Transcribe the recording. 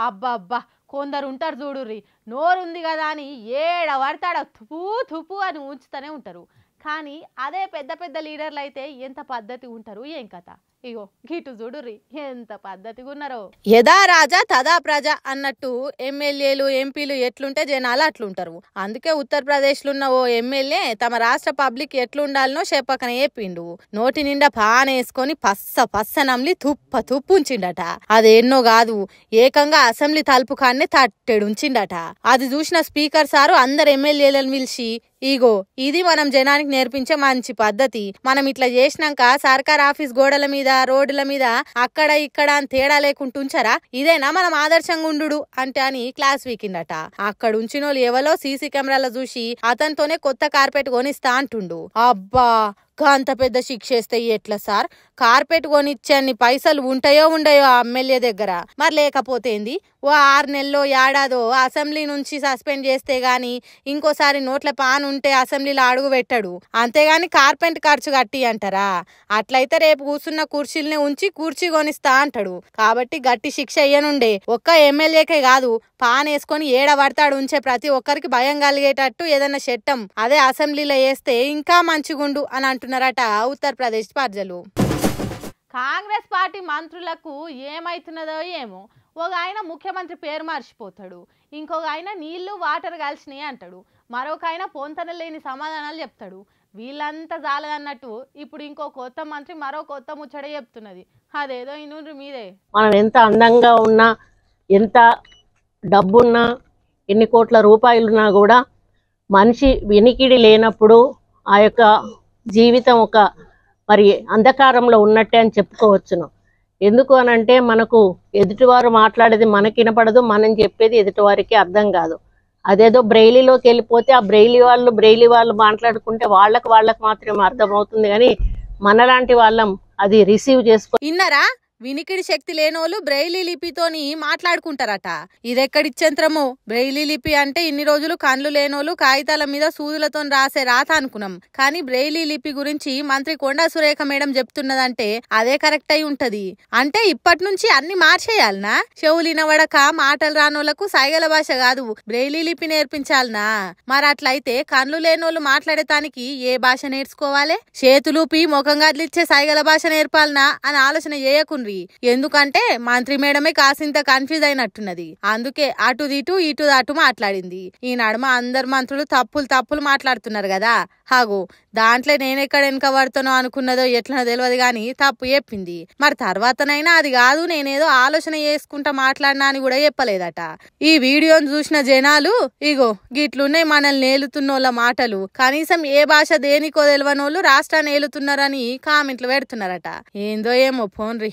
అబ్బా అబ్బా కొందరు ఉంటారు చూడుర్రి, నోరుంది కదా అని ఏడ పడతాడ తుపు తుపు అని ఉంచుతూనే ఉంటారు. కానీ అదే పెద్ద పెద్ద లీడర్లు అయితే ఎంత పద్ధతి ఉంటారు ఏం కథ. ఇగో గిటు చూడుర్రి ఎంత పద్ధతిగా ఉన్నారో. యదా రాజా తదా ప్రజ అన్నట్టు ఎమ్మెల్యేలు ఎంపీలు ఎట్లుంటే జనాలు అట్లుంటారు. అందుకే ఉత్తరప్రదేశ్లో ఉన్న ఓ ఎమ్మెల్యే తమ రాష్ట్ర పబ్లిక్ ఎట్లుండాలనో చెప్పకనే చెప్పిండు. నోటి నిండా పానేసుకొని పస్స పస్స నమ్లి తుప్ప తుప్పు ఉంచిండట. అదేన్నో కాదు, ఏకంగా అసెంబ్లీ తలుపు కాన్నే తట్టెడుంచిండట. అది చూసిన స్పీకర్ సారు అందరు ఎమ్మెల్యేలను పిలిచి, ఇగో ఇది మనం జనానికి నేర్పించే మంచి పద్ధతి. మనం ఇట్లా చేసినాక సర్కార్ ఆఫీస్ గోడల మీద రోడ్ల మీద అక్కడ ఇక్కడ అని తేడా లేకుంటుంచారా, ఇదేనా మనం ఆదర్శంగా ఉండు అంటే అని క్లాస్ వీకిందట. అక్కడ ఉంచినోళ్ళు ఎవరో సీసీ కెమెరాలో చూసి అతనితోనే కొత్త కార్పెట్ కొనిస్తా అంటుండు. అబ్బా అంత పెద్ద శిక్ష వేస్తే ఎట్లా సార్? కార్పెట్ కొనిచ్చే అన్ని పైసలు ఉంటాయో ఉండయో ఆ ఎమ్మెల్యే దగ్గర? మరి లేకపోతే ఏంది, ఓ 6 నెలలో ఏడాదో అసెంబ్లీ నుంచి సస్పెండ్ చేస్తే గాని ఇంకోసారి నోట్ల పాన్ ఉంటే అసెంబ్లీలో అడుగు పెట్టాడు. అంతేగాని కార్పెట్ ఖర్చు కట్టి అంటారా? అట్లయితే రేపు కూర్చున్న కుర్చీలనే ఉంచి కుర్చీ కొనిస్తా అంటాడు. కాబట్టి గట్టి శిక్ష అయ్యనుండే. ఒక్క ఎమ్మెల్యేకే కాదు, పాన్ వేసుకొని ఏడ పడతాడు ఉంచే ప్రతి ఒక్కరికి భయం కలిగేటట్టు ఏదైనా చట్టం అదే అసెంబ్లీలో వేస్తే ఇంకా మంచిగుండు అని అంటున్నారట ఉత్తరప్రదేశ్ ప్రజలు. కాంగ్రెస్ పార్టీ మంత్రులకు ఏమైతున్నదో ఏమో. ఒక ఆయన ముఖ్యమంత్రి పేరు మర్చిపోతాడు, ఇంకొక ఆయన నీళ్లు వాటర్ కలిసినాయి అంటాడు, మరొక ఆయన పొంతన లేని సమాధానాలు చెప్తాడు. వీళ్ళంతా జాలదన్నట్టు ఇప్పుడు ఇంకో కొత్త మంత్రి మరో కొత్త ముచ్చట చెప్తున్నది. అదేదో ఇనుండ్రి మీదే. మనం ఎంత అందంగా ఉన్నా, ఎంత డబ్బున్నా, ఎన్ని కోట్ల రూపాయలున్నా కూడా మనిషి వినికిడి లేనప్పుడు ఆ యొక్క జీవితం ఒక మరి అంధకారంలో ఉన్నట్టే అని చెప్పుకోవచ్చును. ఎందుకు అనంటే మనకు ఎదుటివారు మాట్లాడేది మనకి వినపడదు, మనం చెప్పేది ఎదుటివారికి అర్థం కాదు. అదేదో బ్రెయిలీలోకి వెళ్ళిపోతే ఆ బ్రెయిలీ వాళ్ళు మాట్లాడుకుంటే వాళ్ళకు మాత్రమే అర్థమవుతుంది, కానీ మనలాంటి వాళ్ళం అది రిసీవ్ చేసుకో. ఇన్నరా వినికిడి శక్తి లేనోళ్ళు బ్రెయిలీ లిపితోని మాట్లాడుకుంటారట. ఇదెక్కడిచ్చంత్రమో. బ్రెయిలీ లిపి అంటే ఇన్ని రోజులు కళ్ళు లేనోళ్ళు కాగితాల మీద సూదులతో రాసే రాత అనుకున్నాం. కానీ బ్రెయిలీ లిపి గురించి మంత్రి కొండా సురేఖ మేడం చెప్తున్నదంటే అదే కరెక్ట్ అయి ఉంటది. అంటే ఇప్పటి నుంచి అన్ని మార్చేయాలనా? చెవులినవడక మాటలు రానోళ్లకు సైగల భాష కాదు బ్రెయిలీ లిపి నేర్పించాలనా? మరి అట్లయితే కళ్ళు లేనోళ్ళు మాట్లాడేటానికి ఏ భాష నేర్చుకోవాలి? చేతులూపి ముఖం కదిలిచ్చే సైగల భాష నేర్పాలనా అని ఆలోచన చేయకుండా. ఎందుకంటే మంత్రి మేడమే కాసింత కన్ఫ్యూజ్ అయినట్టున్నది. అందుకే అటు ఇటు అటు మాట్లాడింది. ఈ నడుమ అందరు మంత్రులు తప్పులు మాట్లాడుతున్నారు కదా. హాగో దాంట్లో నేనెక్కడ వెనక పడుతానో అనుకున్నదో ఎట్లనో తెలియదు గాని తప్పు చెప్పింది. మరి తర్వాతనైనా అది కాదు నేనేదో ఆలోచన చేసుకుంటా మాట్లాడినా అని కూడా చెప్పలేదట. ఈ వీడియోను చూసిన జనాలు ఇగో గిట్లున్నాయి మనల్ని నేలుతున్నోళ్ళ మాటలు, కనీసం ఏ భాష దేనికో తెలియనోళ్ళు రాష్ట్రాన్ని ఏలుతున్నారని కామెంట్లు పెడుతున్నారట. ఏందో ఏమో పోన్రి.